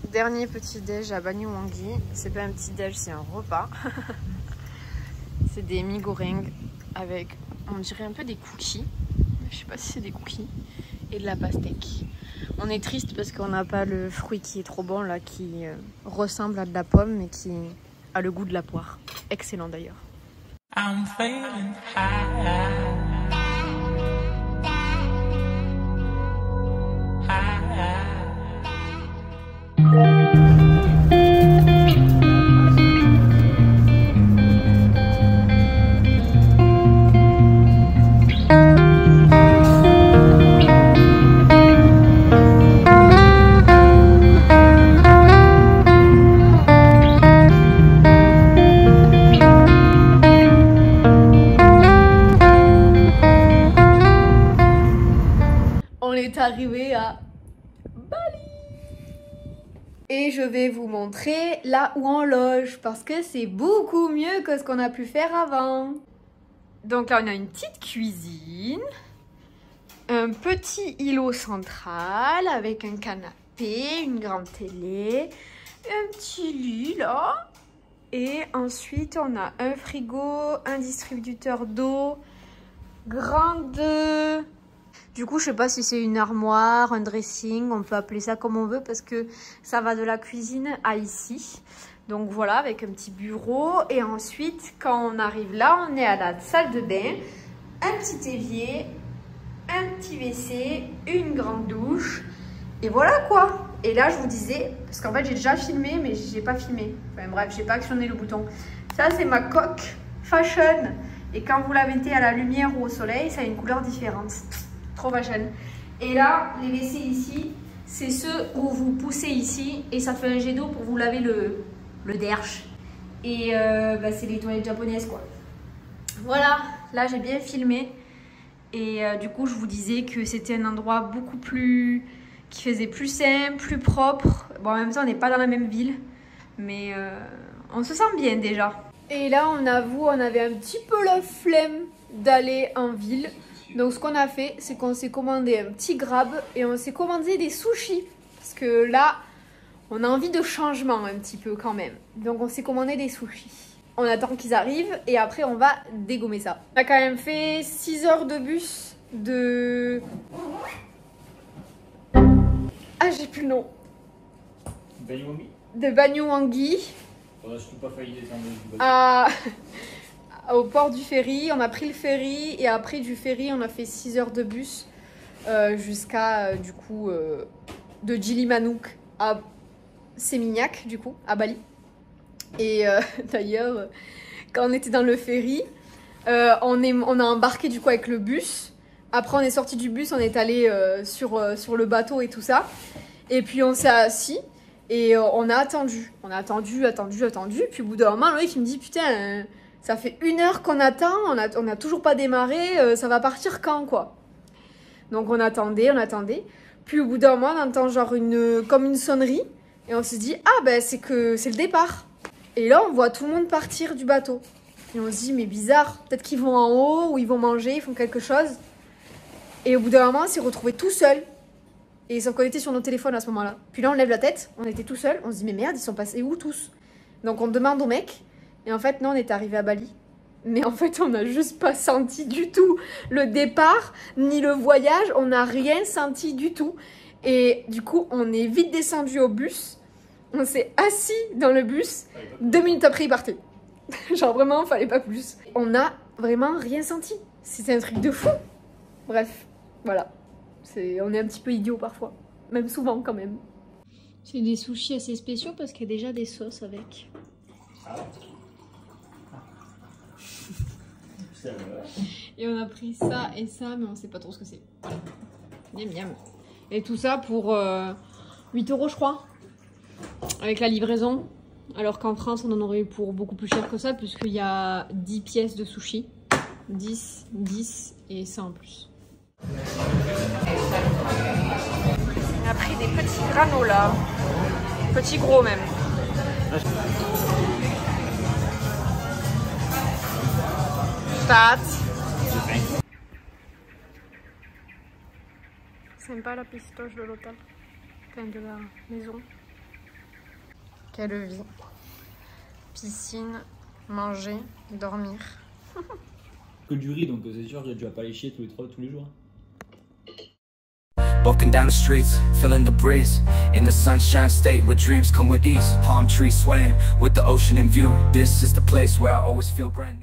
Dernier petit déj à Banyuwangi. C'est pas un petit déj, c'est un repas. C'est des mie goreng avec, on dirait un peu des cookies. Je sais pas si c'est des cookies. Et de la pastèque. On est triste parce qu'on n'a pas le fruit qui est trop bon là, qui ressemble à de la pomme mais qui a le goût de la poire. Excellent d'ailleurs. I'm feeling high. Arrivé à Bali et je vais vous montrer là où on loge parce que c'est beaucoup mieux que ce qu'on a pu faire avant. Donc là on a une petite cuisine, un petit îlot central avec un canapé, une grande télé, un petit lit là et ensuite on a un frigo, un distributeur d'eau, grande... Du coup, je sais pas si c'est une armoire, un dressing, on peut appeler ça comme on veut parce que ça va de la cuisine à ici. Donc voilà, avec un petit bureau. Et ensuite, quand on arrive là, on est à la salle de bain. Un petit évier, un petit WC, une grande douche. Et voilà quoi. Et là, je vous disais, parce qu'en fait, j'ai déjà filmé, mais j'ai pas filmé. Enfin bref, j'ai pas actionné le bouton. Ça, c'est ma coque fashion. Et quand vous la mettez à la lumière ou au soleil, ça a une couleur différente. Trop fashion. Et là, les WC ici, c'est ceux où vous poussez ici et ça fait un jet d'eau pour vous laver le derche. Et c'est les toilettes japonaises quoi. Voilà, là j'ai bien filmé. Et du coup, je vous disais que c'était un endroit beaucoup plus... qui faisait plus simple, plus propre. Bon, en même temps, on n'est pas dans la même ville. Mais on se sent bien déjà. Et là, on avoue, on avait un petit peu la flemme d'aller en ville. Donc ce qu'on a fait, c'est qu'on s'est commandé un petit Grab et on s'est commandé des sushis. Parce que là, on a envie de changement un petit peu quand même. Donc on s'est commandé des sushis. On attend qu'ils arrivent et après on va dégommer ça. On a quand même fait 6 heures de bus de... Ah, j'ai plus le nom. Banyuwangi. De Banyuwangi. Au port du ferry, on a pris le ferry et après du ferry on a fait 6 heures de bus jusqu'à du coup de Gilimanuk à Seminyak du coup à Bali. Et d'ailleurs quand on était dans le ferry on a embarqué du coup avec le bus. Après on est sorti du bus, on est allé sur le bateau et tout ça et puis on s'est assis et on a attendu, puis au bout d'un moment Loïc il me dit putain ça fait 1 heure qu'on attend, on a toujours pas démarré, ça va partir quand quoi? Donc on attendait. Puis au bout d'un moment, on entend genre comme une sonnerie. Et on se dit, ah ben c'est le départ. Et là, on voit tout le monde partir du bateau. Et on se dit, mais bizarre, peut-être qu'ils vont en haut ou ils vont manger, ils font quelque chose. Et au bout d'un moment, on s'est retrouvés tout seuls. Et sauf qu'on était sur nos téléphones à ce moment-là. Puis là, on lève la tête, on était tout seuls. On se dit, mais merde, ils sont passés où tous? Donc on demande au mec. Et en fait, non, on est arrivé à Bali. Mais en fait, on n'a juste pas senti du tout le départ, ni le voyage. On n'a rien senti du tout. Et du coup, on est vite descendu au bus. On s'est assis dans le bus. 2 minutes après, il partait. Genre vraiment, il fallait pas plus. On n'a vraiment rien senti. C'était un truc de fou. Bref, voilà. On est un petit peu idiots parfois. Même souvent, quand même. C'est des sushis assez spéciaux parce qu'il y a déjà des sauces avec. Et on a pris ça et ça, mais on sait pas trop ce que c'est. Voilà. Miam miam. Et tout ça pour 8 € je crois. Avec la livraison. Alors qu'en France on en aurait eu pour beaucoup plus cher que ça, puisqu'il y a 10 pièces de sushi. 10, 10 et ça en plus. On a pris des petits granolas. Petits gros même. Pâtes. Sympa la pistache de l'hôtel. Enfin de la maison. Quelle vie. Piscine, manger, dormir. Que du riz, donc c'est sûr que tu vas pas les chier tous les jours. Walking down the streets, feeling the breeze. In the sunshine state where dreams come with ease. Palm trees swaying with the ocean in view. This is the place where I always feel brand new.